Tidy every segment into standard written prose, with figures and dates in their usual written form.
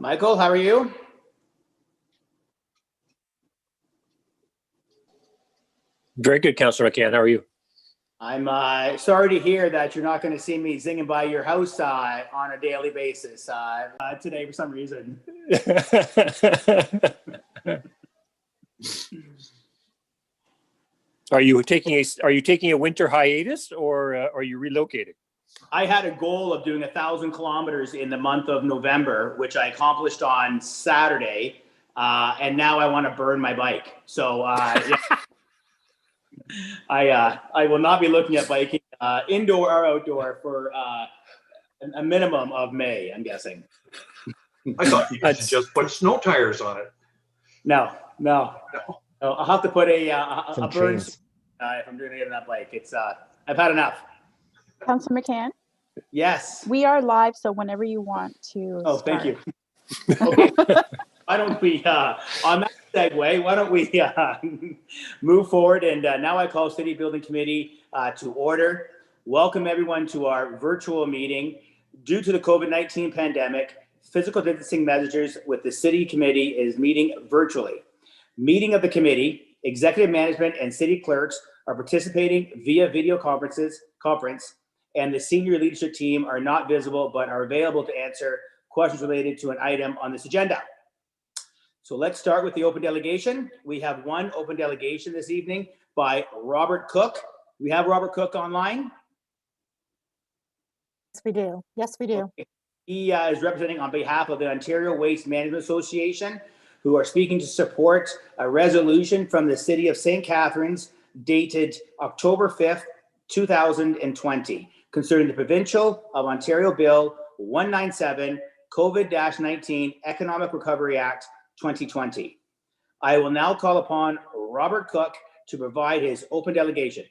Michael, how are you? Very good, Councillor McCann. How are you? I'm sorry to hear that you're not going to see me zinging by your house on a daily basis today for some reason. Are you taking a winter hiatus, or are you relocating? I had a goal of doing 1,000 kilometers in the month of November, which I accomplished on Saturday, and now I want to burn my bike. So yeah. I will not be looking at biking indoor or outdoor for a minimum of May, I'm guessing. I thought you should just put snow tires on it. No. I'll have to put a burn suit, if I'm doing it on that bike. It's I've had enough. Councillor McCann? Yes. We are live, so whenever you want to Oh, start. thank you. Okay. Why don't we, on that segue, why don't we move forward? And now I call City Building Committee to order. Welcome everyone to our virtual meeting. Due to the COVID-19 pandemic, physical distancing measures with the City Committee is meeting virtually. Meeting of the committee, executive management and city clerks are participating via video conference, and the senior leadership team are not visible but are available to answer questions related to an item on this agenda. So let's start with the open delegation. We have one open delegation this evening by Robert Cook. We have Robert Cook online. Yes, we do. Yes, we do. Okay. He is representing on behalf of the Ontario Waste Management Association, who are speaking to support a resolution from the City of St. Catharines dated October 5th, 2020, concerning the Provincial of Ontario Bill 197, COVID-19 Economic Recovery Act 2020. I will now call upon Robert Cook to provide his open delegation.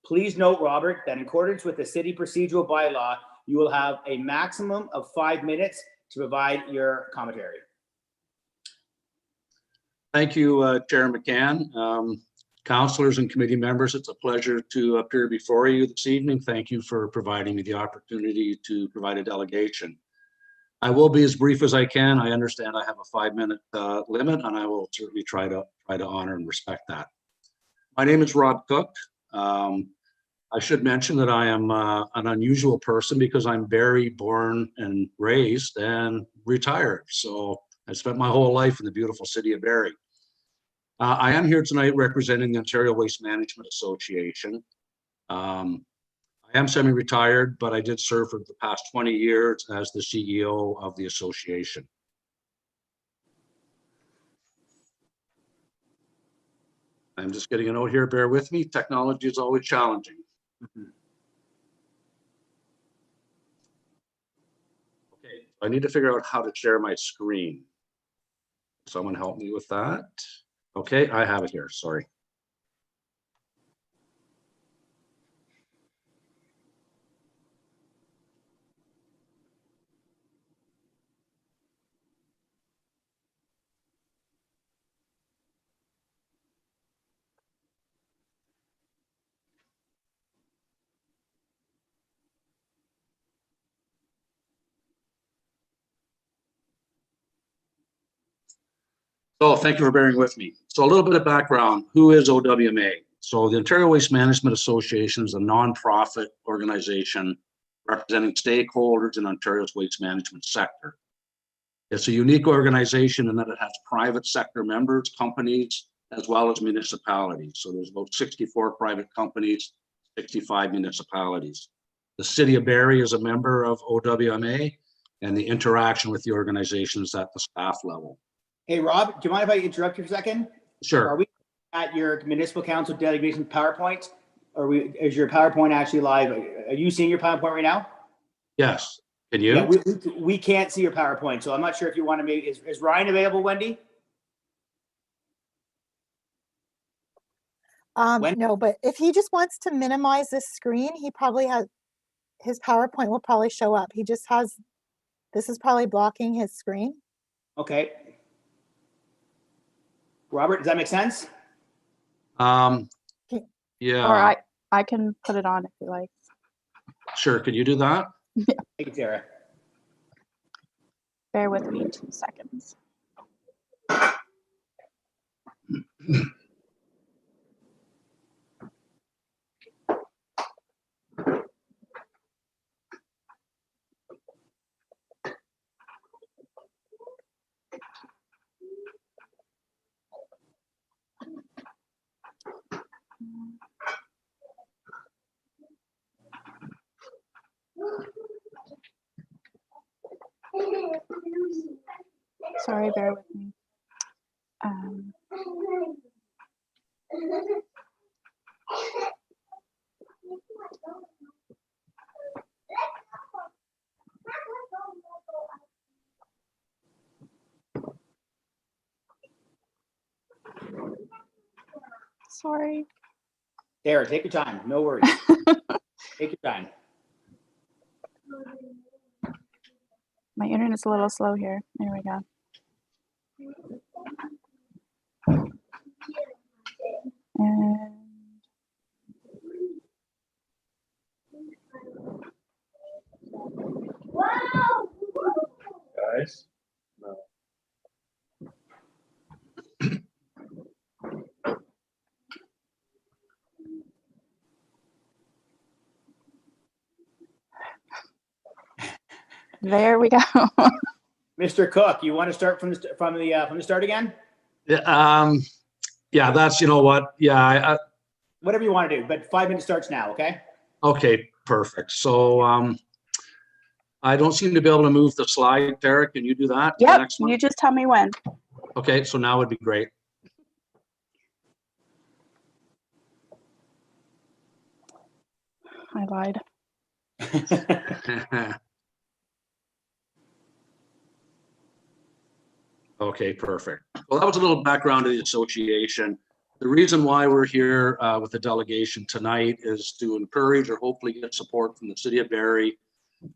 Please note, Robert, that in accordance with the city procedural bylaw, you will have a maximum of 5 minutes to provide your commentary. Thank you, Chair McCann. Councillors and committee members, it's a pleasure to appear before you this evening. Thank you for providing me the opportunity to provide a delegation. I will be as brief as I can. I understand I have a 5-minute limit, and I will certainly try to honor and respect that. My name is Rob Cook. I should mention that I am an unusual person because I'm Barrie born and raised and retired. So I spent my whole life in the beautiful city of Barrie. I am here tonight representing the Ontario Waste Management Association. I am semi-retired, but I did serve for the past 20 years as the CEO of the association. I'm just getting a note here, bear with me. Technology is always challenging. Okay, I need to figure out how to share my screen. Someone help me with that. Okay, I have it here, sorry. So thank you for bearing with me. So a little bit of background, who is OWMA? So the Ontario Waste Management Association is a nonprofit organization representing stakeholders in Ontario's waste management sector. It's a unique organization in that it has private sector members, companies, as well as municipalities. So there's about 64 private companies, 65 municipalities. The City of Barrie is a member of OWMA, and the interaction with the organization is at the staff level. Hey, Rob, do you mind if I interrupt you for a second? Sure. Are we at your municipal council delegation PowerPoint? Or is your PowerPoint actually live? Are you seeing your PowerPoint right now? Yes. Can you? Yeah, we can't see your PowerPoint, so I'm not sure if you want to make, is Ryan available, Wendy? No, but if he just wants to minimize this screen, he probably has, his PowerPoint will probably show up. He just has, this is probably blocking his screen. Okay. Robert, does that make sense? Yeah. Or I can put it on if you like. Sure. Can you do that? Thank you, Tara. Bear with me 2 seconds. Sorry, bear with me. Sorry. Tara, take your time. No worries. Take your time. My internet's a little slow here. There we go. And Guys. there we go. Mr. Cook, you want to start from the start again? Yeah, that's, you know what, yeah, Whatever you want to do, but 5 minutes starts now, okay? okay, perfect. So I don't seem to be able to move the slide. Tara, can you do that? The Yep, next one? you just tell me when. Okay, so now would be great. I lied. Okay, perfect. Well, that was a little background of the association. The reason why we're here with the delegation tonight is to encourage or hopefully get support from the city of Barrie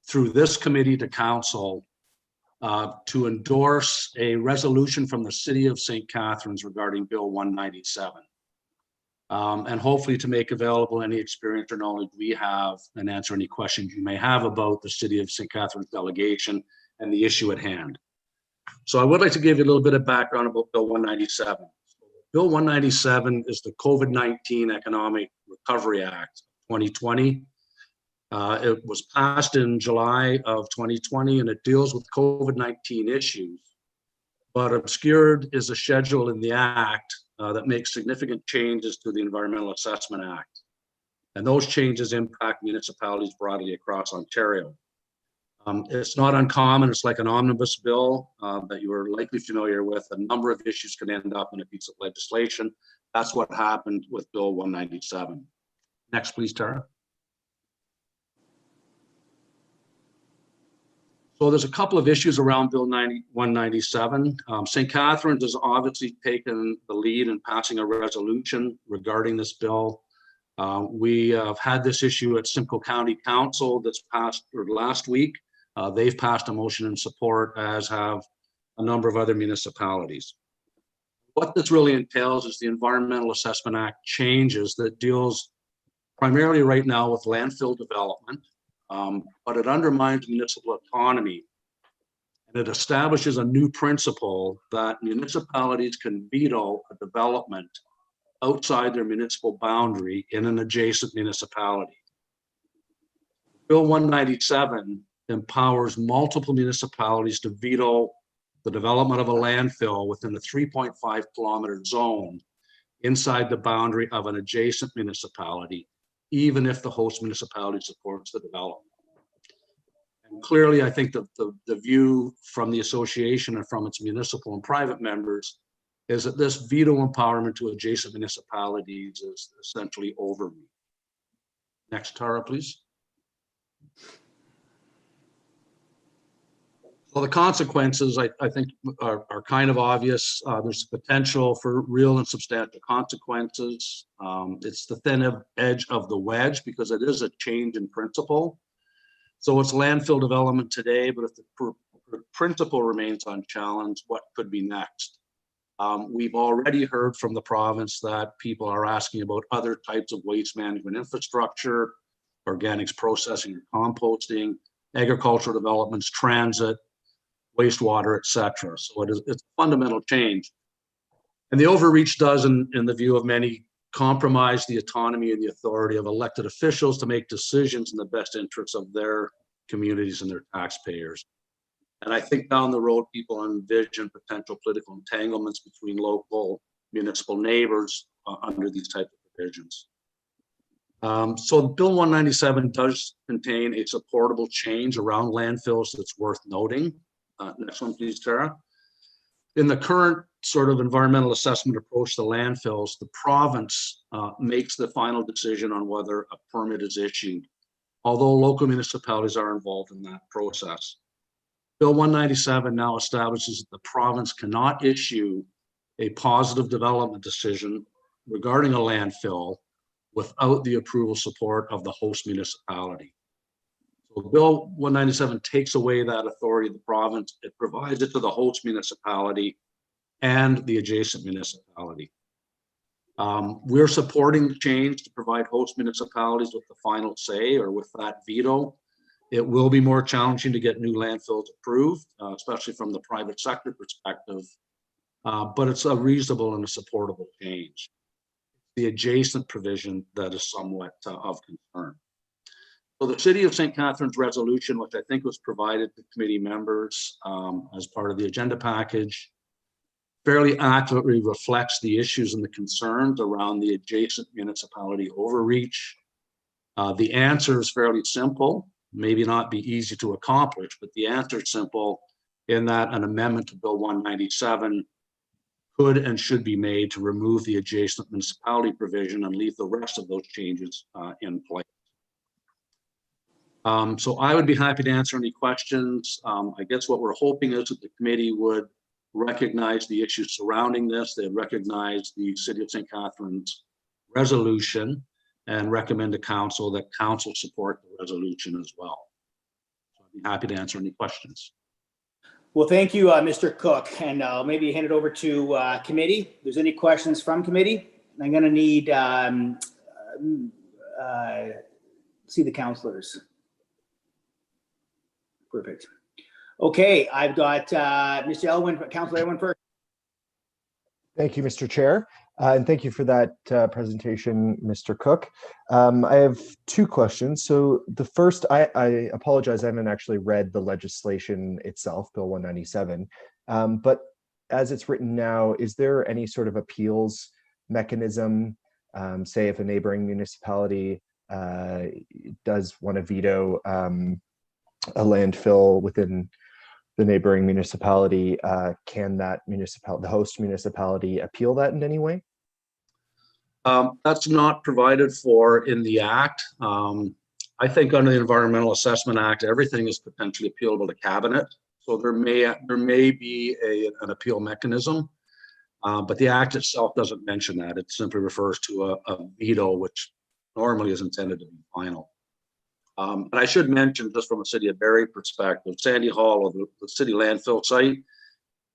through this committee to council to endorse a resolution from the city of St. Catharines regarding Bill 197. And hopefully to make available any experience or knowledge we have and answer any questions you may have about the city of St. Catharines delegation and the issue at hand. So I would like to give you a little bit of background about Bill 197. Bill 197 is the COVID-19 Economic Recovery Act 2020. It was passed in July of 2020 and it deals with COVID-19 issues, but obscured is a schedule in the act that makes significant changes to the Environmental Assessment Act. And those changes impact municipalities broadly across Ontario. It's not uncommon, it's like an omnibus bill that you are likely familiar with. A number of issues can end up in a piece of legislation. That's what happened with Bill 197. Next, please, Tara. So there's a couple of issues around Bill 197. St. Catharines has obviously taken the lead in passing a resolution regarding this bill. We have had this issue at Simcoe County Council that's passed last week. They've passed a motion in support, as have a number of other municipalities. What this really entails is the Environmental Assessment Act changes that deals primarily right now with landfill development, but it undermines municipal autonomy. And it establishes a new principle that municipalities can veto a development outside their municipal boundary in an adjacent municipality. Bill 197 empowers multiple municipalities to veto the development of a landfill within a 3.5 kilometer zone inside the boundary of an adjacent municipality, even if the host municipality supports the development. And clearly, I think the view from the association and from its municipal and private members is that this veto empowerment to adjacent municipalities is essentially over. Next, Tara, please. Well, the consequences, I think, are kind of obvious. There's potential for real and substantial consequences. It's the thin edge of the wedge because it is a change in principle. So it's landfill development today, but if the principle remains unchallenged, what could be next? We've already heard from the province that people are asking about other types of waste management infrastructure, organics processing and composting, agricultural developments, transit, wastewater, et cetera. So it's a fundamental change. And the overreach does, in the view of many, compromise the autonomy and the authority of elected officials to make decisions in the best interests of their communities and their taxpayers. And I think down the road, people envision potential political entanglements between local municipal neighbors under these types of provisions. So Bill 197 does contain a supportable change around landfills that's worth noting. Next one, please, Tara. In the current sort of environmental assessment approach to landfills, the province makes the final decision on whether a permit is issued, although local municipalities are involved in that process. Bill 197 now establishes that the province cannot issue a positive development decision regarding a landfill without the approval support of the host municipality. So Bill 197 takes away that authority of the province. It provides it to the host municipality and the adjacent municipality. We're supporting the change to provide host municipalities with the final say, or with that veto. It will be more challenging to get new landfills approved, especially from the private sector perspective, but it's a reasonable and a supportable change. The adjacent provision that is somewhat of concern. So the City of St. Catharines resolution, which I think was provided to committee members as part of the agenda package, fairly accurately reflects the issues and the concerns around the adjacent municipality overreach. The answer is fairly simple, maybe not be easy to accomplish, but the answer is simple in that an amendment to Bill 197 could and should be made to remove the adjacent municipality provision and leave the rest of those changes in place. So I would be happy to answer any questions. I guess what we're hoping is that the committee would recognize the issues surrounding this. They recognize the City of St. Catharines resolution and recommend to council that council support the resolution as well. So I'd be happy to answer any questions. Well, thank you, Mr. Cook, and I'll maybe hand it over to committee. If there's any questions from committee, I'm going to need see the councilors. Perfect. Okay, I've got Mr. Elwin, Councilor Elwin first. Thank you, Mr. Chair, and thank you for that presentation, Mr. Cook. I have two questions. So the first, I apologize, I haven't actually read the legislation itself, Bill 197, but as it's written now, is there any sort of appeals mechanism, say if a neighboring municipality does want to veto a landfill within the neighboring municipality, can that the host municipality appeal that in any way? That's not provided for in the Act. I think under the Environmental Assessment Act, everything is potentially appealable to cabinet. So there may be an appeal mechanism, but the Act itself doesn't mention that. It simply refers to a veto, which normally is intended to be final. And I should mention, just from a City of Barrie perspective, Sandy Hall, or the city landfill site,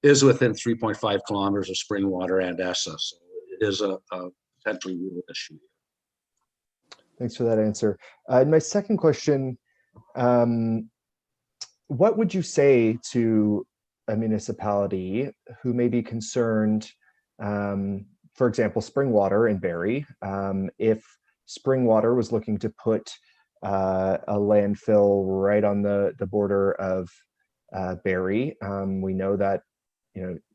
is within 3.5 kilometers of Springwater and ESSA. So it is a potentially real issue. Thanks for that answer. And my second question, what would you say to a municipality who may be concerned, for example, Springwater in Barrie, if Springwater was looking to put a landfill right on the border of Barrie? We know that,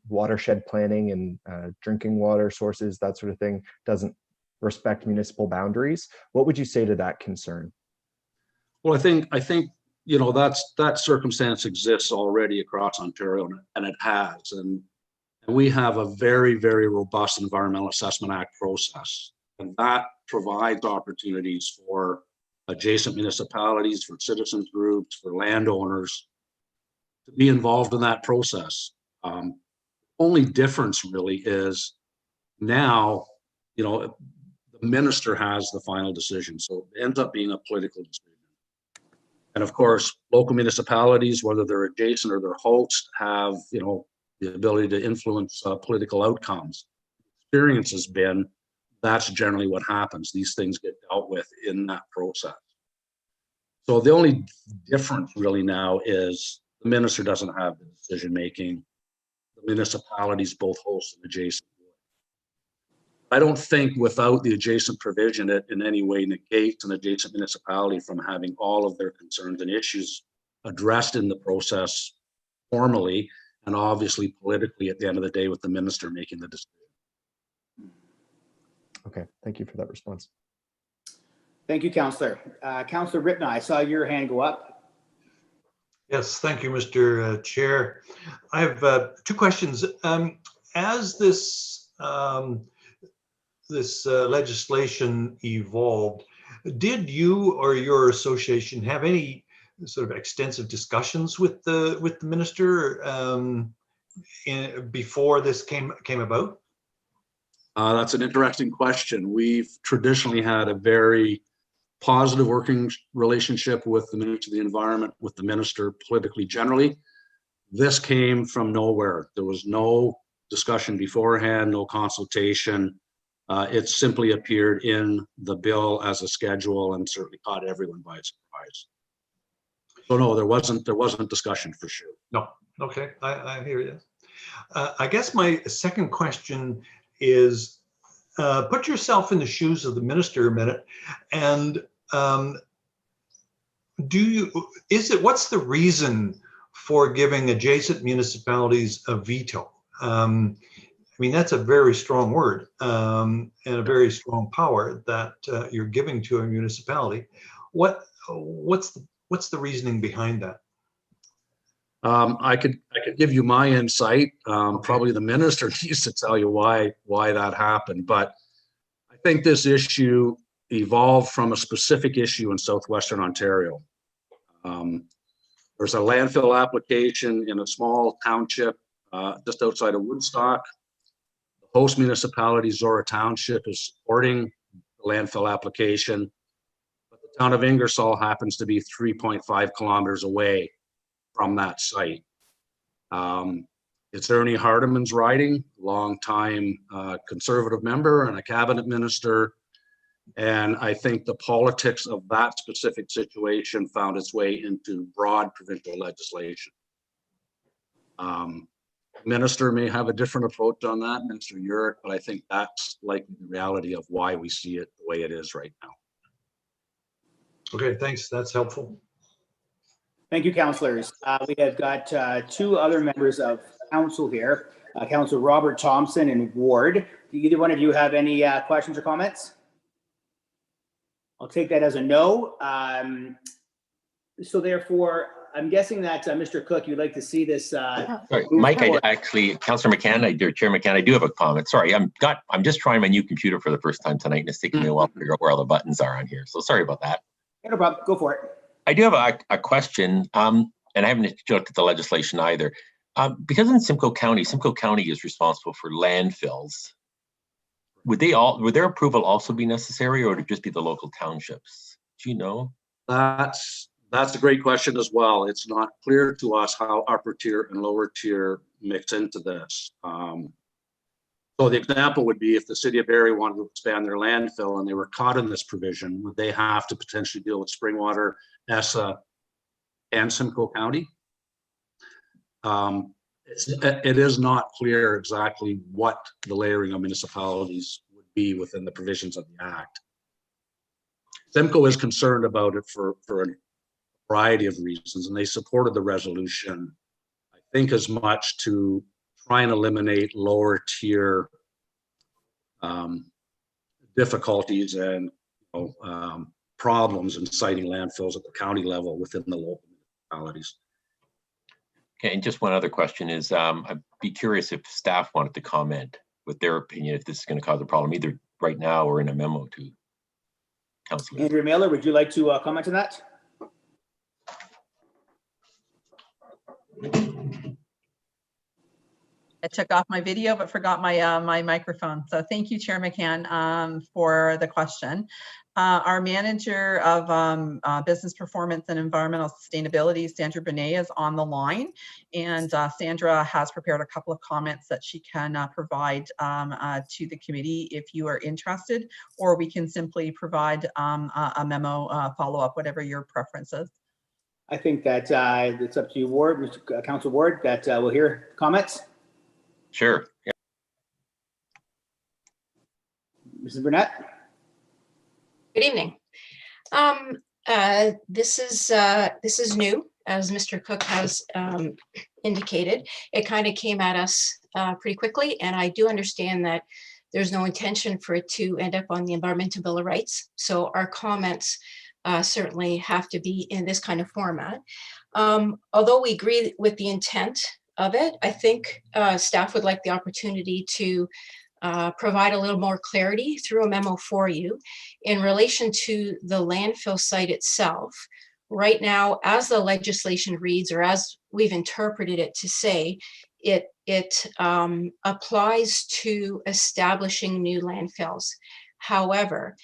watershed planning and drinking water sources, that sort of thing, doesn't respect municipal boundaries. What would you say to that concern? Well, I think that circumstance exists already across Ontario, and it has, and we have a very, very robust Environmental Assessment Act process, and that provides opportunities for adjacent municipalities, for citizens groups, for landowners to be involved in that process. Only difference really is now, the minister has the final decision, so it ends up being a political decision. And of course, local municipalities, whether they're adjacent or they're host, have the ability to influence political outcomes. Experience has been that's generally what happens. These things get dealt with in that process. So the only difference really now is The minister doesn't have the decision-making. The municipalities both host an adjacent. I don't think without the adjacent provision, it in any way negates an adjacent municipality from having all of their concerns and issues addressed in the process formally and obviously politically at the end of the day with the minister making the decision. Okay, thank you for that response. Thank you, Councillor. Councillor Ripna, I saw your hand go up. Yes, thank you, Mr. Chair. I have two questions. As this legislation evolved, did you or your association have any sort of extensive discussions with the minister before this came about? That's an interesting question. We've traditionally had a very positive working relationship with the Minister of the Environment, with the minister politically generally. This came from nowhere. There was no discussion beforehand, no consultation. It simply appeared in the bill as a schedule and certainly caught everyone by surprise. So no, there wasn't discussion for sure. No, okay, I hear you. I guess my second question is, put yourself in the shoes of the minister a minute, and what's the reason for giving adjacent municipalities a veto? I mean, that's a very strong word and a very strong power that you're giving to a municipality. What's the reasoning behind that? I could give you my insight. Probably the minister needs to tell you why that happened, but I think this issue evolved from a specific issue in southwestern Ontario. There's a landfill application in a small township just outside of Woodstock. The host municipality, Zora Township, is supporting the landfill application, but the town of Ingersoll happens to be 3.5 kilometers away from that site. It's Ernie Hardeman's riding, longtime conservative member and a cabinet minister. And I think the politics of that specific situation found its way into broad provincial legislation. Minister may have a different approach on that, Minister Urick, but I think that's likely the reality of why we see it the way it is right now. Okay, thanks. That's helpful. Thank you, councillors. We have got two other members of council here, Councillor Robert Thompson and Ward. Do either one of you have any questions or comments? I'll take that as a no. So therefore, I'm guessing that Mr. Cook, you'd like to see this. Sorry, Mike, Councillor McCann, Chair McCann, I do have a comment. Sorry, I'm just trying my new computer for the first time tonight, and it's taking me a while to figure out where all the buttons are on here. So sorry about that. No problem. Go for it. I do have a question, and I haven't looked at the legislation either. Because in Simcoe County is responsible for landfills. Would their approval also be necessary, or would it just be the local townships? Do you know? That's a great question as well. It's not clear to us how upper tier and lower tier mix into this. So the example would be if the city of Barrie wanted to expand their landfill and they were caught in this provision, would they have to potentially deal with Springwater, ESSA, and Simcoe County? It is not clear exactly what the layering of municipalities would be within the provisions of the Act. Simcoe is concerned about it for a variety of reasons, and they supported the resolution, I think, as much to try and eliminate lower tier difficulties and problems in siting landfills at the county level within the local municipalities. Okay, and just one other question is, I'd be curious if staff wanted to comment with their opinion if this is going to cause a problem, either right now or in a memo to council. Andrea Miller, would you like to comment on that? I took off my video but forgot my my microphone. So thank you, Chair McCann, for the question. Our manager of business performance and environmental sustainability, Sandra Benet, is on the line, and Sandra has prepared a couple of comments that she can provide to the committee if you are interested, or we can simply provide a memo follow-up, whatever your preference is. I think that it's up to you, Ward, Mr. Council Ward, that we'll hear comments. Sure. Yeah. Mrs. Burnett? Good evening. This is new, as Mr. Cook has indicated. It kind of came at us pretty quickly, and I do understand that there's no intention for it to end up on the Environmental Bill of Rights. So our comments certainly have to be in this kind of format. Although we agree with the intent of it, I think staff would like the opportunity to provide a little more clarity through a memo for you in relation to the landfill site itself. Right now, as the legislation reads, or as we've interpreted it to say, it applies to establishing new landfills. However,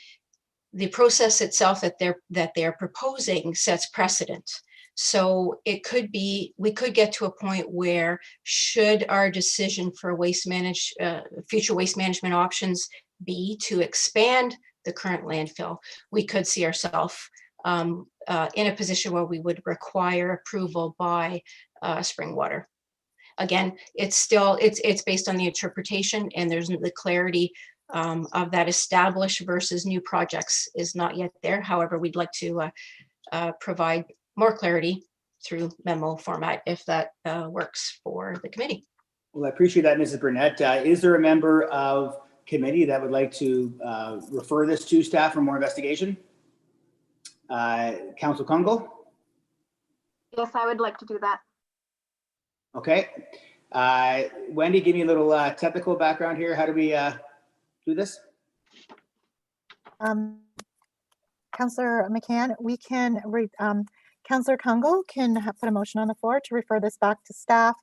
the process itself that they're proposing sets precedent. So it could be, we could get to a point where, should our decision for future waste management options be to expand the current landfill, we could see ourselves in a position where we would require approval by Springwater. Again, it's based on the interpretation, and there's the clarity of that established versus new projects is not yet there. However, we'd like to provide more clarity through memo format if that works for the committee. Well, I appreciate that, Mrs. Burnett. Is there a member of committee that would like to refer this to staff for more investigation? Council Kungle? Yes, I would like to do that. Okay. Wendy, give me a little technical background here. How do we do this? Councillor McCann, we can Councillor Kungle can put a motion on the floor to refer this back to staff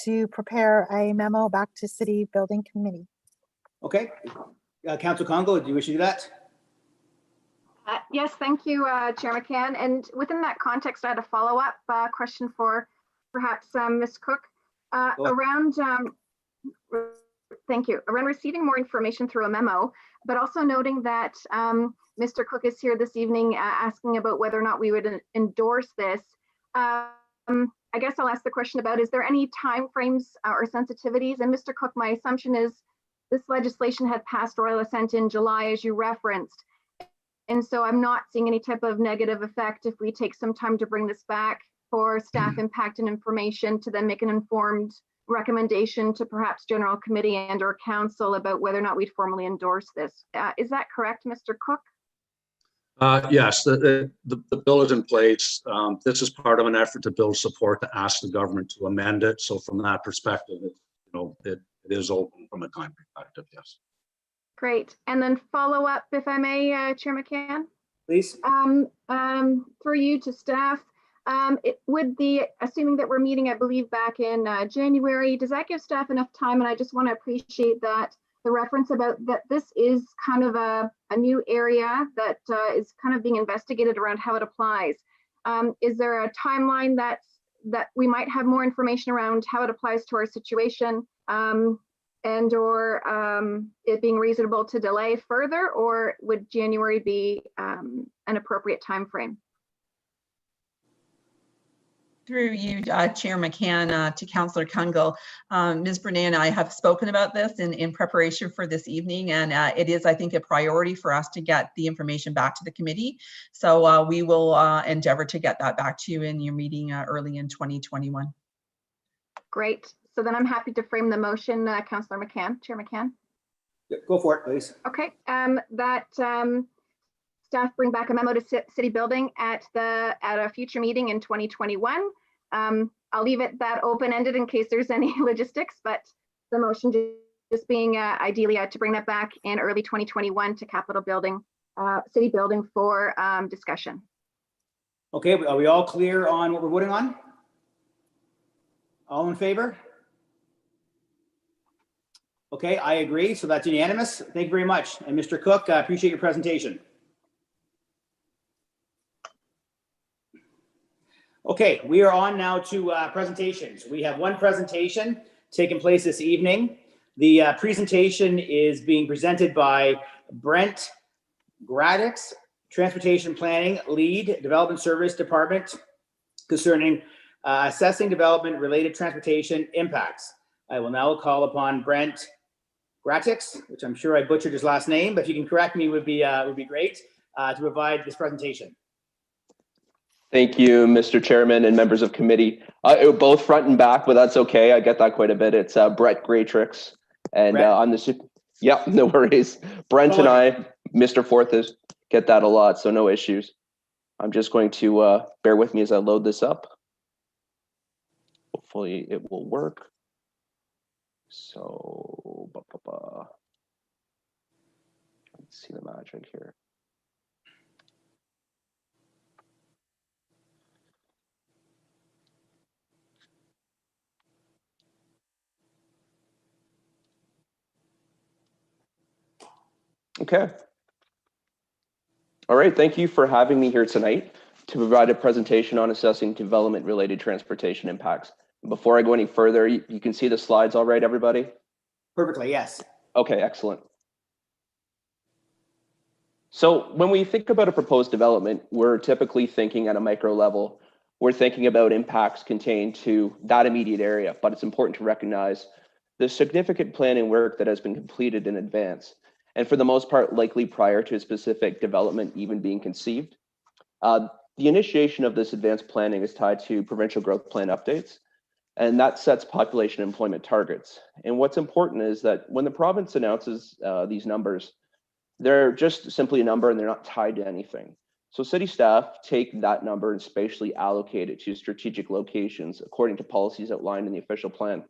to prepare a memo back to City Building Committee. Okay. Council Kungle, do you wish to do that? Yes, thank you, Chair McCann. And within that context, I had a follow-up question for perhaps Ms. Cook around, thank you, around receiving more information through a memo, but also noting that Mr. Cook is here this evening asking about whether or not we would endorse this. I guess I'll ask the question about, is there any timeframes or sensitivities? And Mr. Cook, my assumption is this legislation had passed royal assent in July, as you referenced. And so I'm not seeing any type of negative effect if we take some time to bring this back for staff impact and information to then make an informed recommendation to perhaps general committee and or council about whether or not we'd formally endorse this. Is that correct, Mr. Cook? Yes, the bill is in place. This is part of an effort to build support to ask the government to amend it. So from that perspective, it is open from a time perspective, yes. Great. And then follow up, if I may, Chair McCann? Please. For you to staff, it would be, assuming that we're meeting, I believe, back in January, does that give staff enough time? And I just want to appreciate that the reference about that this is kind of a new area that is kind of being investigated around how it applies. Is there a timeline that we might have more information around how it applies to our situation, and or it being reasonable to delay further, or would January be an appropriate time frame? Through you, Chair McCann, to Councillor Kungle. Ms. Burnett and I have spoken about this in preparation for this evening, and it is, I think, a priority for us to get the information back to the committee. So we will endeavor to get that back to you in your meeting early in 2021. Great. So then I'm happy to frame the motion, Councillor McCann, Chair McCann. Go for it, please. Okay. Staff bring back a memo to City Building at a future meeting in 2021. I'll leave it that open-ended in case there's any logistics, but the motion just being ideally to bring that back in early 2021 to Capitol Building, City Building for discussion. Okay, are we all clear on what we're voting on? All in favor? Okay, I agree. So that's unanimous. Thank you very much. And Mr. Cook, I appreciate your presentation. Okay, we are on now to presentations. We have one presentation taking place this evening. The presentation is being presented by Brent Gradix, Transportation Planning Lead, Development Service Department, concerning assessing development-related transportation impacts. I will now call upon Brent Gratix, which I'm sure I butchered his last name, but if you can correct me, would be great, to provide this presentation. Thank you, Mr. Chairman and members of committee. Both front and back, but that's okay. I get that quite a bit. It's Brett Gratrix, and I'm the yeah, no worries. Brent and I, Mr. Forth, get that a lot, so no issues. I'm just going to bear with me as I load this up. Hopefully it will work. So, let's see the magic here. Okay. All right, thank you for having me here tonight to provide a presentation on assessing development-related transportation impacts. Before I go any further, you can see the slides all right, everybody? Perfectly, yes. Okay, excellent. So when we think about a proposed development, we're typically thinking at a micro level. We're thinking about impacts contained to that immediate area, but it's important to recognize the significant planning work that has been completed in advance, and for the most part, likely prior to a specific development even being conceived. The initiation of this advanced planning is tied to provincial growth plan updates, and that sets population employment targets. And what's important is that when the province announces these numbers, they're just simply a number and they're not tied to anything. So city staff take that number and spatially allocate it to strategic locations according to policies outlined in the official plan.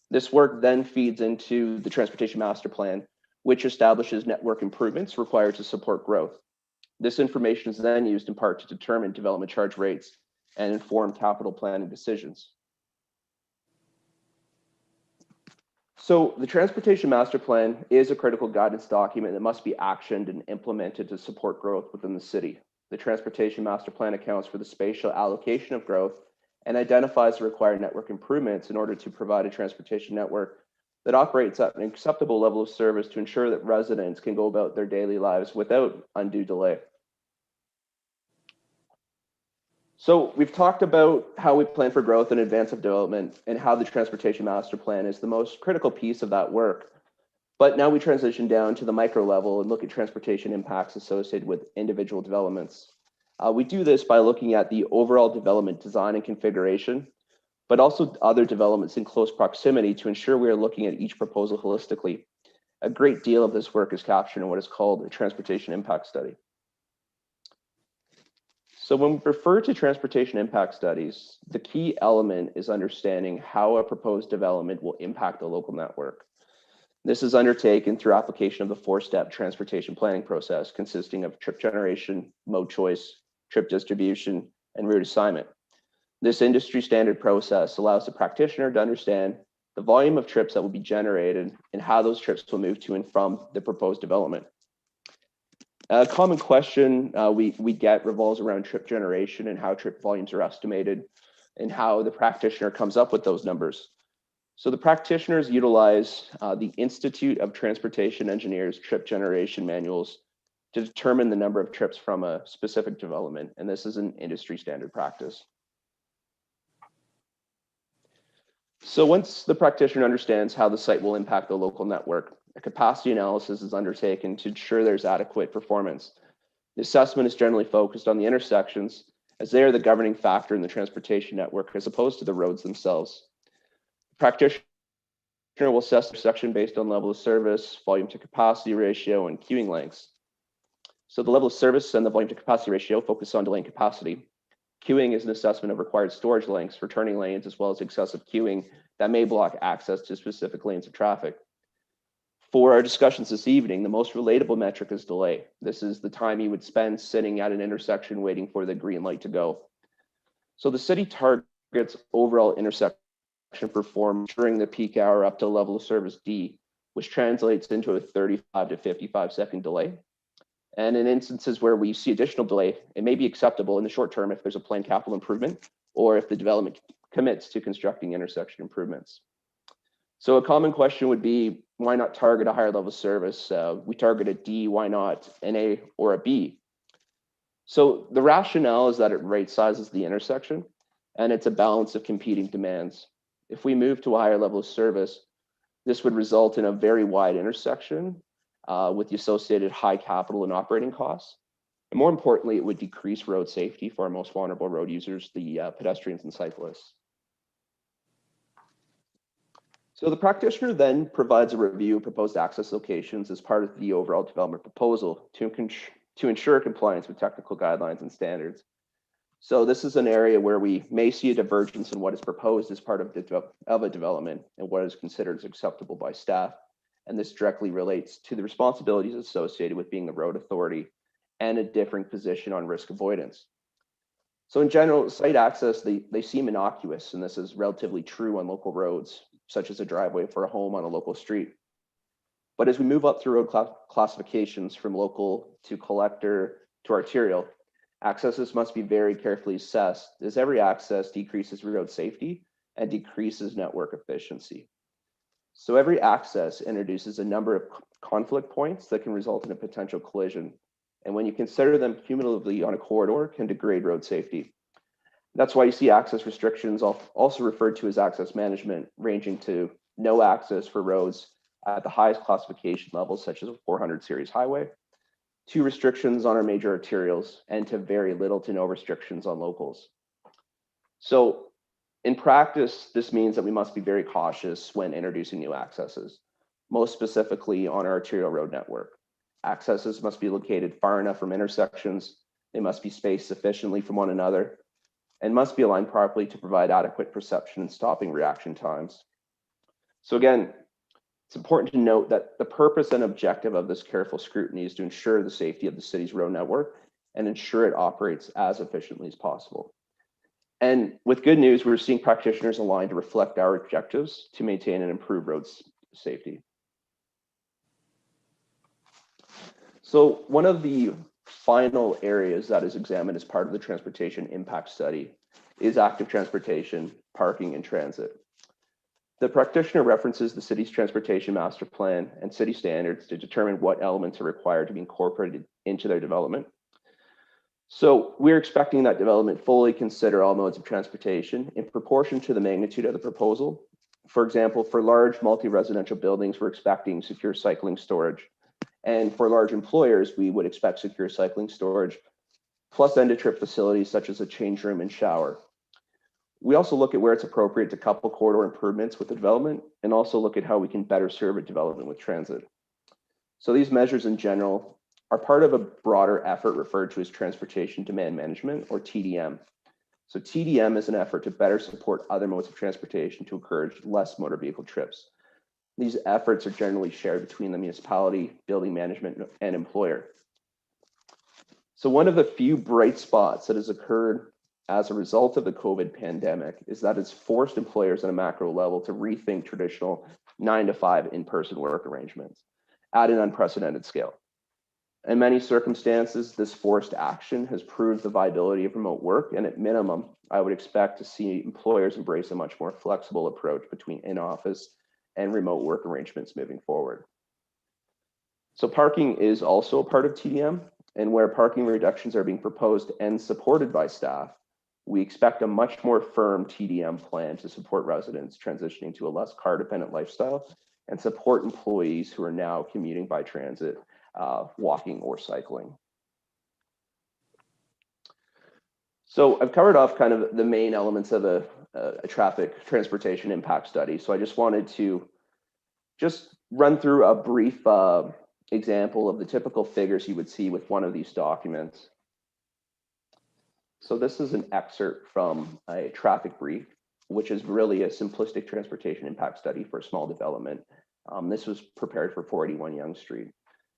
This work then feeds into the Transportation Master Plan, which establishes network improvements required to support growth. This information is then used in part to determine development charge rates and inform capital planning decisions. So the Transportation Master Plan is a critical guidance document that must be actioned and implemented to support growth within the city. The Transportation Master Plan accounts for the spatial allocation of growth and identifies the required network improvements in order to provide a transportation network that operates at an acceptable level of service to ensure that residents can go about their daily lives without undue delay. So we've talked about how we plan for growth in advance of development and how the Transportation Master Plan is the most critical piece of that work. But now we transition down to the micro level and look at transportation impacts associated with individual developments. We do this by looking at the overall development design and configuration, but also other developments in close proximity to ensure we are looking at each proposal holistically. A great deal of this work is captured in what is called a transportation impact study. So when we refer to transportation impact studies, the key element is understanding how a proposed development will impact the local network. This is undertaken through application of the four-step transportation planning process, consisting of trip generation, mode choice, trip distribution, and route assignment. This industry standard process allows the practitioner to understand the volume of trips that will be generated and how those trips will move to and from the proposed development. A common question we get revolves around trip generation and how trip volumes are estimated and how the practitioner comes up with those numbers. So the practitioners utilize the Institute of Transportation Engineers trip generation manuals to determine the number of trips from a specific development, and this is an industry standard practice. So once the practitioner understands how the site will impact the local network, a capacity analysis is undertaken to ensure there's adequate performance. The assessment is generally focused on the intersections, as they are the governing factor in the transportation network as opposed to the roads themselves. The practitioner will assess the section based on level of service, volume to capacity ratio, and queuing lengths. So the level of service and the volume to capacity ratio focus on delay and capacity. Queuing is an assessment of required storage lengths for turning lanes, as well as excessive queuing that may block access to specific lanes of traffic. For our discussions this evening, the most relatable metric is delay. This is the time you would spend sitting at an intersection waiting for the green light to go. So the city targets overall intersection performance during the peak hour up to level of service D, which translates into a 35 to 55 second delay. And in instances where we see additional delay, it may be acceptable in the short term if there's a planned capital improvement or if the development commits to constructing intersection improvements. So a common question would be, why not target a higher level of service? We target a D, why not an A or a B? So the rationale is that it right sizes the intersection, and it's a balance of competing demands. If we move to a higher level of service, this would result in a very wide intersection with the associated high capital and operating costs. And more importantly, it would decrease road safety for our most vulnerable road users, the pedestrians and cyclists. So the practitioner then provides a review of proposed access locations as part of the overall development proposal to ensure compliance with technical guidelines and standards. So this is an area where we may see a divergence in what is proposed as part of a development and what is considered as acceptable by staff. And this directly relates to the responsibilities associated with being the road authority and a different position on risk avoidance. So in general, site access, they seem innocuous, and this is relatively true on local roads, such as a driveway for a home on a local street. But as we move up through road classifications from local to collector to arterial, accesses must be very carefully assessed, as every access decreases road safety and decreases network efficiency. So every access introduces a number of conflict points that can result in a potential collision. And when you consider them cumulatively on a corridor, can degrade road safety. That's why you see access restrictions, also referred to as access management, ranging to no access for roads at the highest classification levels, such as a 400 series highway, to restrictions on our major arterials, and to very little to no restrictions on locals. So in practice, this means that we must be very cautious when introducing new accesses, most specifically on our arterial road network. Accesses must be located far enough from intersections, they must be spaced sufficiently from one another, and must be aligned properly to provide adequate perception and stopping reaction times. So again, it's important to note that the purpose and objective of this careful scrutiny is to ensure the safety of the city's road network and ensure it operates as efficiently as possible. And with good news, we're seeing practitioners aligned to reflect our objectives to maintain and improve road safety. So one of the final areas that is examined as part of the transportation impact study is active transportation, parking, and transit. The practitioner references the city's transportation master plan and city standards to determine what elements are required to be incorporated into their development. So we're expecting that development fully consider all modes of transportation in proportion to the magnitude of the proposal. For example, for large multi-residential buildings, we're expecting secure cycling storage. And for large employers, we would expect secure cycling storage, plus end-to-trip facilities such as a change room and shower. We also look at where it's appropriate to couple corridor improvements with the development, and also look at how we can better serve a development with transit. So these measures in general are part of a broader effort referred to as transportation demand management, or TDM. So TDM is an effort to better support other modes of transportation to encourage less motor vehicle trips. These efforts are generally shared between the municipality, building management, and employer. So one of the few bright spots that has occurred as a result of the COVID pandemic is that it's forced employers at a macro level to rethink traditional 9-to-5 in-person work arrangements at an unprecedented scale. In many circumstances, this forced action has proved the viability of remote work, and at minimum, I would expect to see employers embrace a much more flexible approach between in-office and remote work arrangements moving forward. So parking is also a part of TDM, and where parking reductions are being proposed and supported by staff, we expect a much more firm TDM plan to support residents transitioning to a less car-dependent lifestyle and support employees who are now commuting by transit, walking or cycling. So I've covered off kind of the main elements of a traffic transportation impact study. So I just wanted to just run through a brief example of the typical figures you would see with one of these documents. So this is an excerpt from a traffic brief, which is really a simplistic transportation impact study for a small development. This was prepared for 481 Yonge Street.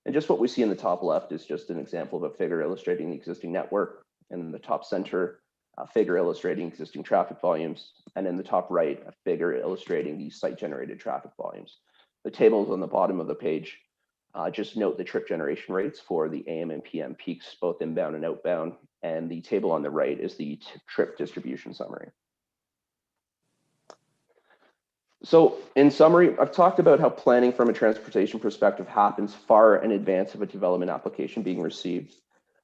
And just what we see in the top left is just an example of a figure illustrating the existing network, and in the top center, a figure illustrating existing traffic volumes, and in the top right, a figure illustrating the site-generated traffic volumes. The tables on the bottom of the page just note the trip generation rates for the AM and PM peaks, both inbound and outbound, and the table on the right is the trip distribution summary. So in summary, I've talked about how planning from a transportation perspective happens far in advance of a development application being received.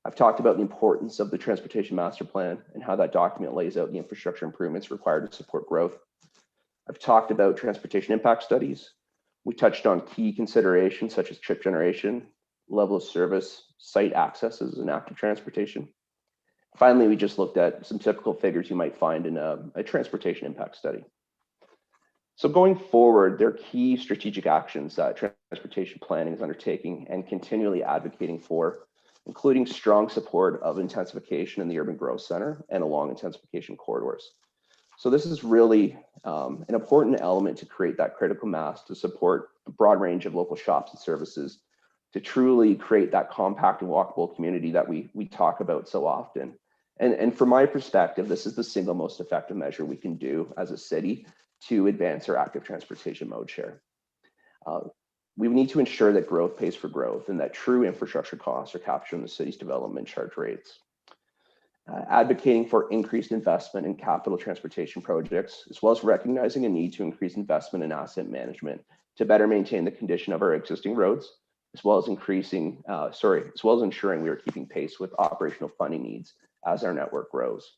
I've talked about the importance of the Transportation Master Plan and how that document lays out the infrastructure improvements required to support growth. I've talked about transportation impact studies. We touched on key considerations such as trip generation, level of service, site accesses, and active transportation. Finally, we just looked at some typical figures you might find in a transportation impact study. So going forward, there are key strategic actions that transportation planning is undertaking and continually advocating for, including strong support of intensification in the urban growth center and along intensification corridors. So this is really an important element to create that critical mass to support a broad range of local shops and services to truly create that compact and walkable community that we talk about so often. And from my perspective, this is the single most effective measure we can do as a city to advance our active transportation mode share. We need to ensure that growth pays for growth and that true infrastructure costs are captured in the city's development charge rates. Advocating for increased investment in capital transportation projects, as well as recognizing a need to increase investment in asset management to better maintain the condition of our existing roads, as well as ensuring we are keeping pace with operational funding needs as our network grows.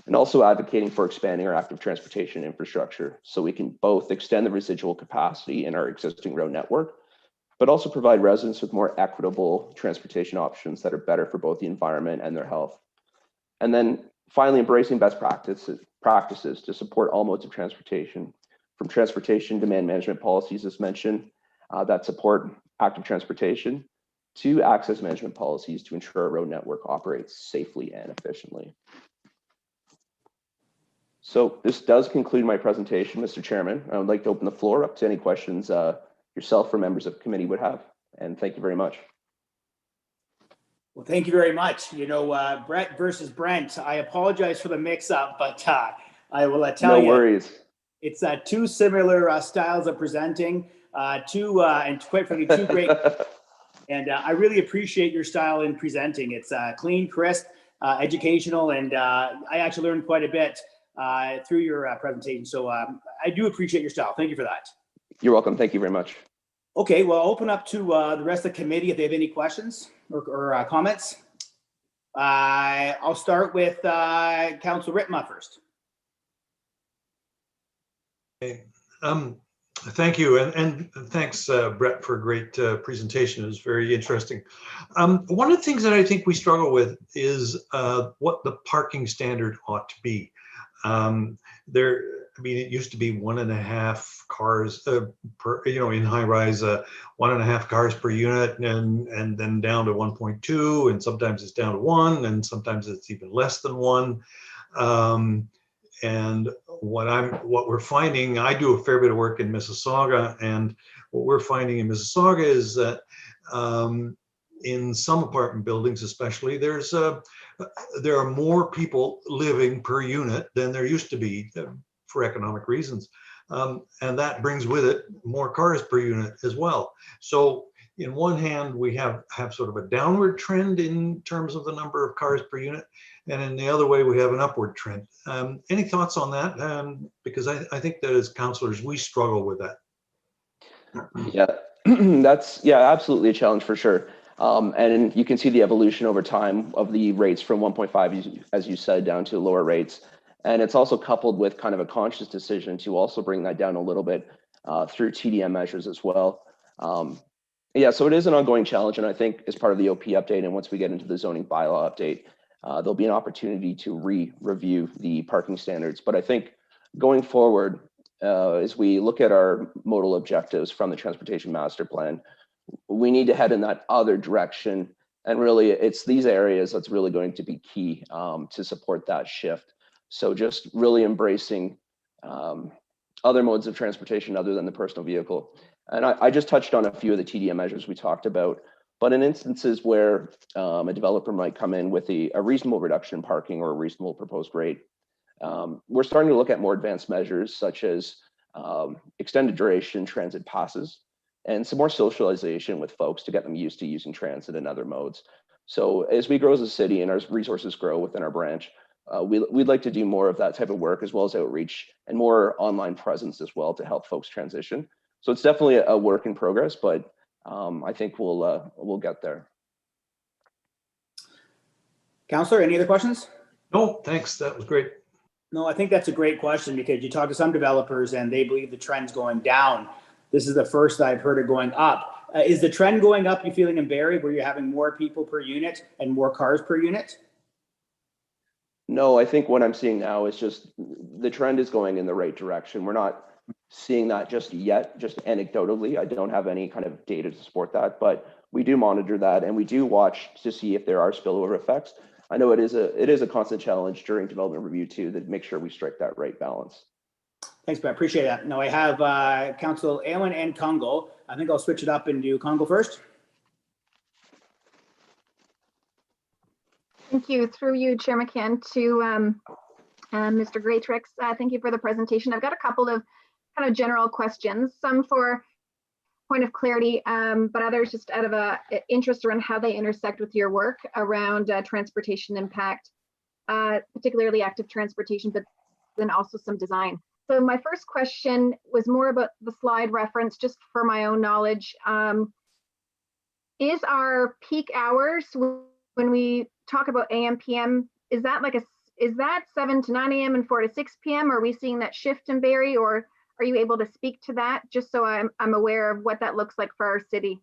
And also advocating for expanding our active transportation infrastructure so we can both extend the residual capacity in our existing road network, but also provide residents with more equitable transportation options that are better for both the environment and their health. And then finally, embracing best practices to support all modes of transportation, from transportation demand management policies, as mentioned, that support active transportation, to access management policies to ensure our road network operates safely and efficiently. So this does conclude my presentation, Mr. Chairman. I would like to open the floor up to any questions yourself or members of the committee would have. And thank you very much. Well, thank you very much. You know, Brett versus Brent, I apologize for the mix up, but I will tell you. No worries. It's two similar styles of presenting, and quite frankly, two great. And I really appreciate your style in presenting. It's clean, crisp, educational, and I actually learned quite a bit through your presentation. So I do appreciate your style. Thank you for that. You're welcome. Thank you very much. Okay, well, I'll open up to the rest of the committee if they have any questions or comments. I'll start with Councillor Rittma first. Okay. Thank you, and thanks, Brett, for a great presentation. It was very interesting. One of the things that I think we struggle with is what the parking standard ought to be. It used to be 1.5 cars per, in high rise, 1.5 cars per unit, and then down to 1.2, and sometimes it's down to 1, and sometimes it's even less than 1. And what we're finding, I do a fair bit of work in Mississauga, and what we're finding in Mississauga is that in some apartment buildings, especially, there are more people living per unit than there used to be for economic reasons, and that brings with it more cars per unit as well. So, in one hand, we have sort of a downward trend in terms of the number of cars per unit, and in the other way, we have an upward trend. Any thoughts on that? Because I think that as councillors, we struggle with that. Yeah, that's absolutely a challenge for sure. And you can see the evolution over time of the rates from 1.5, as you said, down to lower rates. And it's also coupled with kind of a conscious decision to also bring that down a little bit through TDM measures as well. Yeah, so it is an ongoing challenge, and I think as part of the OP update, and once we get into the zoning bylaw update, there'll be an opportunity to review the parking standards. But I think going forward, as we look at our modal objectives from the Transportation Master Plan, we need to head in that other direction. And really, it's these areas that's really going to be key to support that shift. So just really embracing other modes of transportation other than the personal vehicle. And I just touched on a few of the TDM measures we talked about, but in instances where a developer might come in with a reasonable reduction in parking or a reasonable proposed rate, we're starting to look at more advanced measures such as extended duration transit passes and some more socialization with folks to get them used to using transit and other modes. So as we grow as a city and our resources grow within our branch, we'd like to do more of that type of work, as well as outreach and more online presence as well to help folks transition. So it's definitely a work in progress, but I think we'll get there. Councillor, any other questions? No, thanks. That was great. No, I think that's a great question because you talk to some developers and they believe the trend's going down. This is the first I've heard it going up. Is the trend going up, you feeling in Barrie, where you're having more people per unit and more cars per unit? No, I think what I'm seeing now is just the trend is going in the right direction. We're not seeing that just yet, just anecdotally. I don't have any kind of data to support that, but we do monitor that and we do watch to see if there are spillover effects. I know it is a constant challenge during development review too, to make sure we strike that right balance. Thanks, Ben. Appreciate that. Now I have Council Allen and Congo. I think I'll switch it up and do Congo first. Thank you. Through you, Chair McCann, to Mr. Greatrix. Thank you for the presentation. I've got a couple of kind of general questions, some for point of clarity, but others just out of interest around how they intersect with your work around transportation impact, particularly active transportation, but then also some design. So my first question was more about the slide reference, just for my own knowledge. Is our peak hours, when we talk about AM, PM, is that 7 to 9 AM and 4 to 6 PM? Are we seeing that shift in Barrie, or are you able to speak to that, just so I'm aware of what that looks like for our city?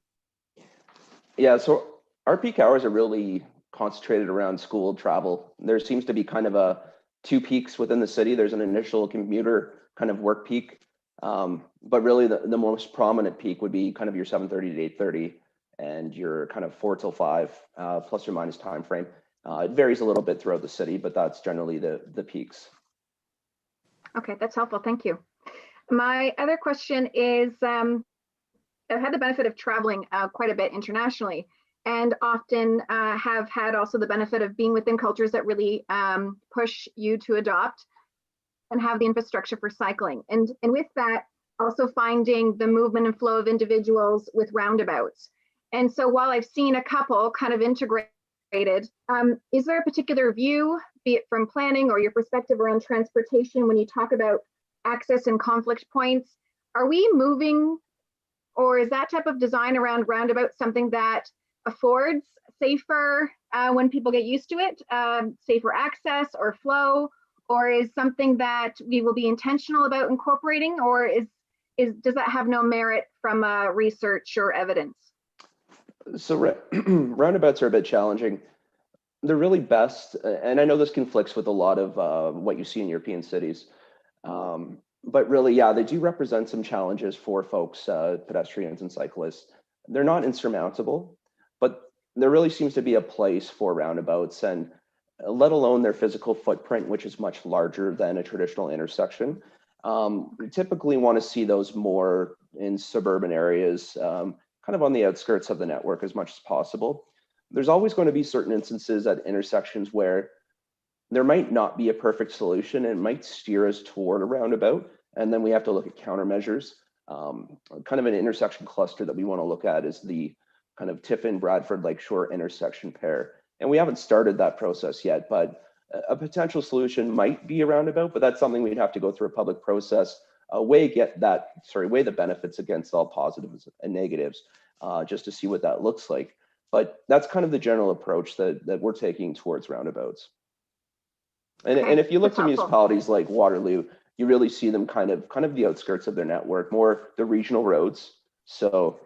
Yeah, so our peak hours are really concentrated around school travel. There seems to be kind of two peaks within the city. There's an initial commuter kind of work peak, but really the most prominent peak would be kind of your 7:30 to 8:30 and your kind of 4 till 5 plus or minus time frame. It varies a little bit throughout the city, but that's generally the peaks. Okay, that's helpful. Thank you. My other question is, I've had the benefit of traveling quite a bit internationally, and often have had also the benefit of being within cultures that really push you to adopt and have the infrastructure for cycling. And with that, also finding the movement and flow of individuals with roundabouts. And so while I've seen a couple kind of integrated, is there a particular view, be it from planning or your perspective around transportation, when you talk about access and conflict points? Are we moving, or is that type of design around roundabouts something that affords safer, when people get used to it, safer access or flow, or is something that we will be intentional about incorporating, or does that have no merit from research or evidence? So roundabouts are a bit challenging. They're really best, and I know this conflicts with a lot of what you see in European cities, but really, yeah, they do represent some challenges for folks, pedestrians and cyclists. They're not insurmountable, but there really seems to be a place for roundabouts, and let alone their physical footprint, which is much larger than a traditional intersection. We typically want to see those more in suburban areas, kind of on the outskirts of the network as much as possible. There's always going to be certain instances at intersections where there might not be a perfect solution and it might steer us toward a roundabout. And then we have to look at countermeasures. Kind of an intersection cluster that we want to look at is the kind of Tiffin, Bradford, Lakeshore intersection pair. And we haven't started that process yet, but a potential solution might be a roundabout, but that's something we'd have to go through a public process, weigh the benefits against all positives and negatives, just to see what that looks like. But that's kind of the general approach that we're taking towards roundabouts. And, Okay, and if you look that's to helpful. municipalities like Waterloo, you really see them kind of the outskirts of their network, more the regional roads. So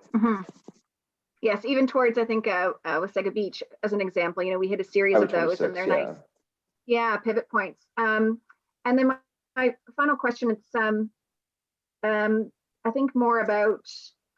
Yes, even towards, I think, Wasaga Beach, as an example, we hit a series of those, and they're nice. Yeah, pivot points. And then my final question is, I think more about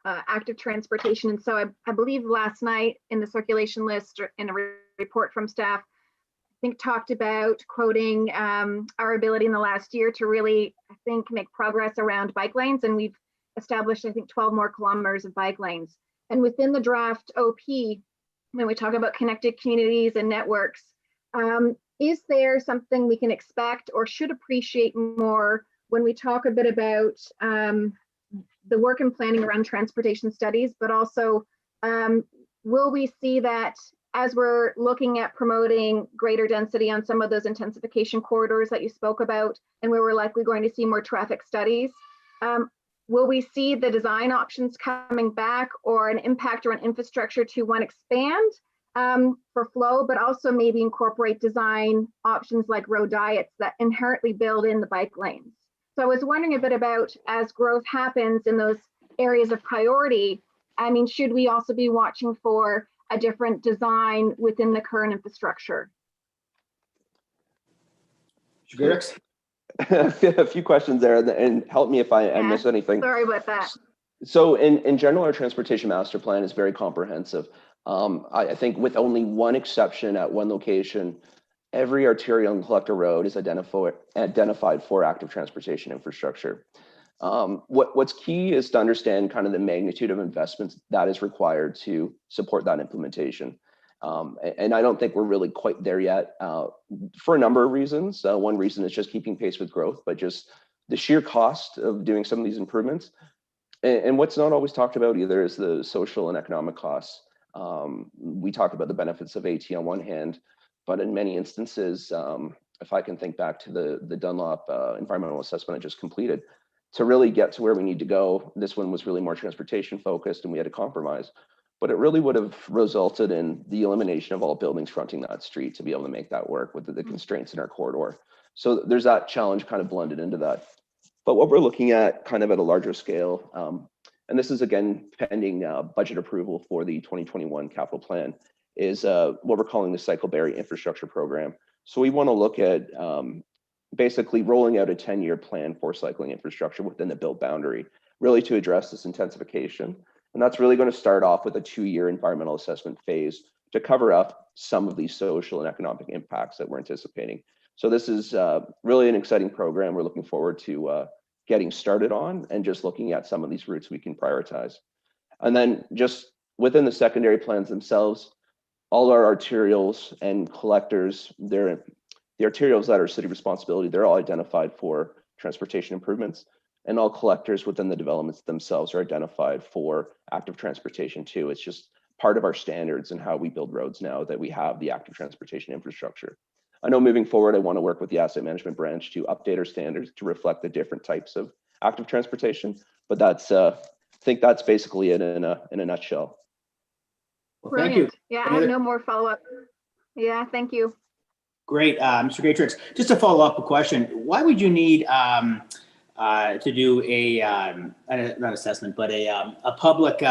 active transportation. And so I believe last night in the circulation list, or in a report from staff, I think talked about quoting our ability in the last year to really, I think, make progress around bike lanes. And we've established, I think, 12 more kilometers of bike lanes. And within the draft OP, when we talk about connected communities and networks, is there something we can expect or should appreciate more when we talk a bit about the work and planning around transportation studies, but also will we see that as we're looking at promoting greater density on some of those intensification corridors that you spoke about, and where we're likely going to see more traffic studies, will we see the design options coming back, or an impact around infrastructure to, one, expand for flow, but also maybe incorporate design options like road diets that inherently build in the bike lanes. So I was wondering a bit about, as growth happens in those areas of priority, I mean, should we also be watching for a different design within the current infrastructure? Grix? A few questions there, and help me if I miss anything. Sorry about that. So in general, our transportation master plan is very comprehensive. I think with only one exception at one location, every arterial and collector road is identified for active transportation infrastructure. What's key is to understand kind of the magnitude of investments that is required to support that implementation. And I don't think we're really quite there yet for a number of reasons. One reason is just keeping pace with growth, but just the sheer cost of doing some of these improvements. And what's not always talked about either is the social and economic costs. We talk about the benefits of AT on one hand, but in many instances, if I can think back to the Dunlop environmental assessment I just completed, to really get to where we need to go, this one was really more transportation focused and we had to compromise. But it really would have resulted in the elimination of all buildings fronting that street to be able to make that work with the constraints in our corridor. So there's that challenge kind of blended into that. But what we're looking at kind of at a larger scale, and this is again pending budget approval for the 2021 capital plan, is what we're calling the Cycleberry Infrastructure Program. So we want to look at basically rolling out a 10-year plan for cycling infrastructure within the built boundary, really to address this intensification. And that's really going to start off with a 2-year environmental assessment phase to cover up some of these social and economic impacts that we're anticipating. So this is really an exciting program. We're looking forward to getting started on and just looking at some of these routes we can prioritize. And then just within the secondary plans themselves, all our arterials and collectors, the arterials that are city responsibility, they're all identified for transportation improvements, and all collectors within the developments themselves are identified for active transportation too. It's just part of our standards and how we build roads now that we have the active transportation infrastructure. I know moving forward, I want to work with the asset management branch to update our standards to reflect the different types of active transportation, but that's, I think that's basically it in a nutshell. Well, thank you. Yeah, I have no more follow-up. Yeah, thank you. Great, Mr. Greatrix. Just to follow up a question, why would you need to do a not assessment, but a public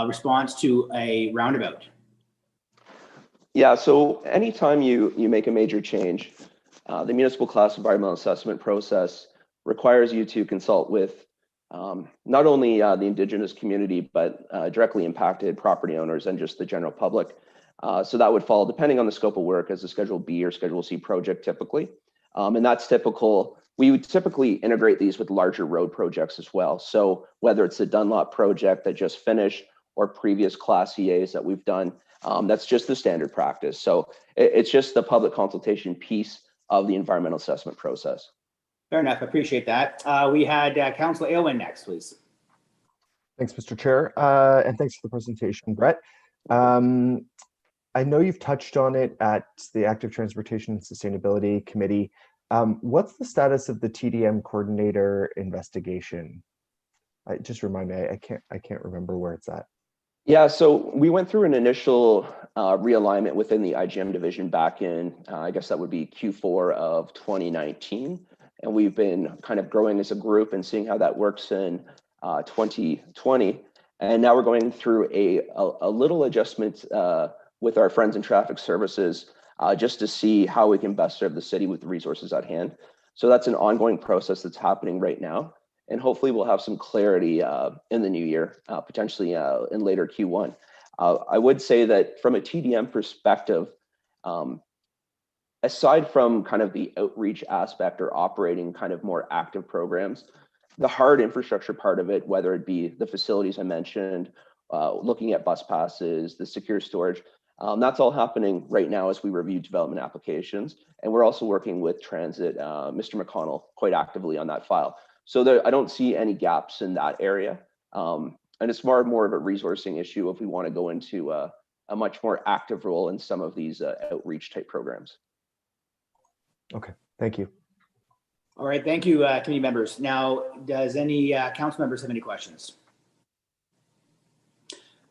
response to a roundabout? Yeah, so anytime you make a major change, the municipal class environmental assessment process requires you to consult with not only the Indigenous community, but directly impacted property owners and just the general public. So that would fall, depending on the scope of work, as a Schedule B or Schedule C project typically. And that's typical. We would typically integrate these with larger road projects as well. So whether it's the Dunlop project that just finished or previous Class EAs that we've done, that's just the standard practice. So it's just the public consultation piece of the environmental assessment process. Fair enough. I appreciate that. We had Councillor Aylwin next, please. Thanks, Mr. Chair, and thanks for the presentation, Brett. I know you've touched on it at the Active Transportation and Sustainability Committee. What's the status of the TDM coordinator investigation? Just remind me, I can't remember where it's at. Yeah, so we went through an initial realignment within the IGM division back in, I guess that would be Q4 of 2019. And we've been kind of growing as a group and seeing how that works in 2020. And now we're going through a little adjustment with our friends in traffic services just to see how we can best serve the city with the resources at hand. So that's an ongoing process that's happening right now. And hopefully we'll have some clarity in the new year, potentially in later Q1. I would say that from a TDM perspective, aside from kind of the outreach aspect or operating kind of more active programs, the hard infrastructure part of it, whether it be the facilities I mentioned, looking at bus passes, the secure storage, that's all happening right now as we review development applications. And we're also working with Transit, Mr. McConnell, quite actively on that file. So I don't see any gaps in that area. And it's more of a resourcing issue if we want to go into a much more active role in some of these outreach type programs. Okay, thank you. All right, thank you, committee members. Now, does any council members have any questions?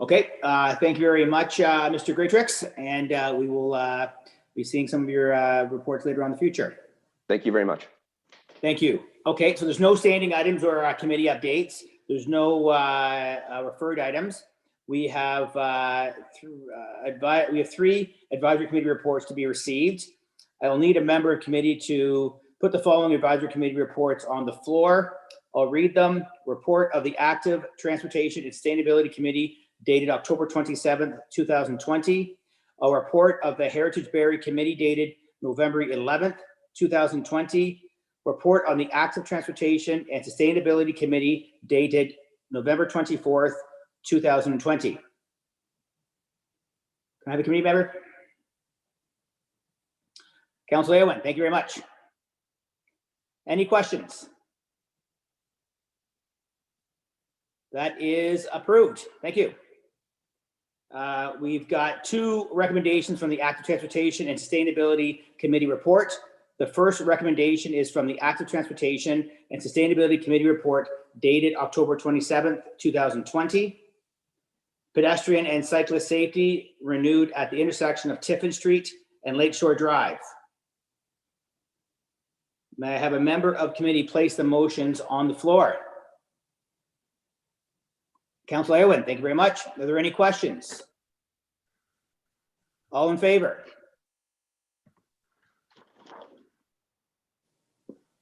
Okay, thank you very much, Mr. Greatrix, and we will be seeing some of your reports later on in the future. Thank you very much. Thank you. Okay, so there's no standing items or committee updates. There's no referred items. We have three advisory committee reports to be received. I will need a member of committee to put the following advisory committee reports on the floor. I'll read them. Report of the Active Transportation and Sustainability Committee dated October 27th, 2020. A report of the Heritage Berry Committee dated November 11th, 2020. Report on the Active Transportation and Sustainability Committee dated November 24th, 2020. Can I have a committee member? Councilor Aylwin, thank you very much. Any questions? That is approved. Thank you. We've got two recommendations from the Active Transportation and Sustainability Committee report. The first recommendation is from the Active Transportation and Sustainability Committee report dated October 27th, 2020. Pedestrian and cyclist safety renewed at the intersection of Tiffin Street and Lakeshore Drive. May I have a member of committee place the motions on the floor? Councilor Aylwin, thank you very much. Are there any questions? All in favor?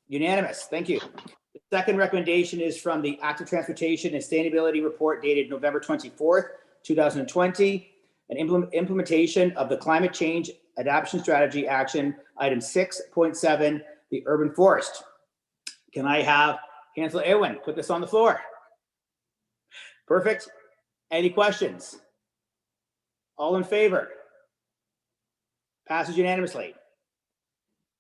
Unanimous, thank you. The second recommendation is from the Active Transportation and Sustainability Report dated November 24th, 2020, an implementation of the Climate Change Adaptation Strategy Action, item 6.7, the Urban Forest. Can I have Councilor Aylwin put this on the floor? Perfect. Any questions? All in favor? Passes unanimously.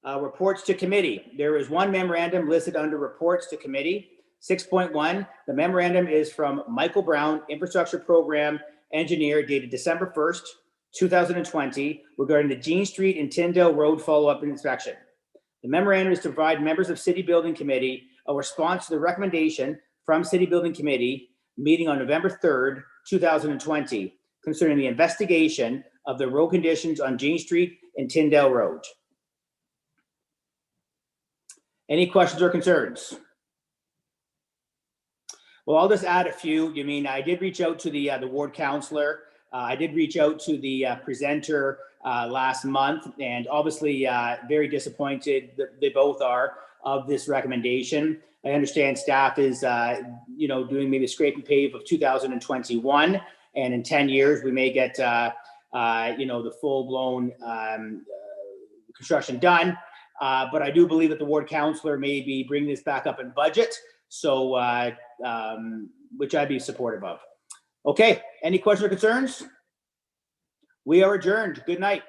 Reports to committee. There is one memorandum listed under reports to committee. 6.1, the memorandum is from Michael Brown, Infrastructure Program Engineer, dated December 1st, 2020, regarding the Jean Street and Tyndale Road follow-up inspection. The memorandum is to provide members of City Building Committee a response to the recommendation from City Building Committee meeting on November 3rd, 2020, concerning the investigation of the road conditions on Jean Street and Tyndale Road. Any questions or concerns? Well, I'll just add a few. You mean, I did reach out to the ward councillor. I did reach out to the presenter last month, and obviously very disappointed that they both are of this recommendation. I understand staff is, doing maybe a scrape and pave of 2021, and in 10 years we may get, the full-blown construction done. But I do believe that the ward councillor may be bringing this back up in budget, so which I'd be supportive of. Okay, any questions or concerns? We are adjourned. Good night.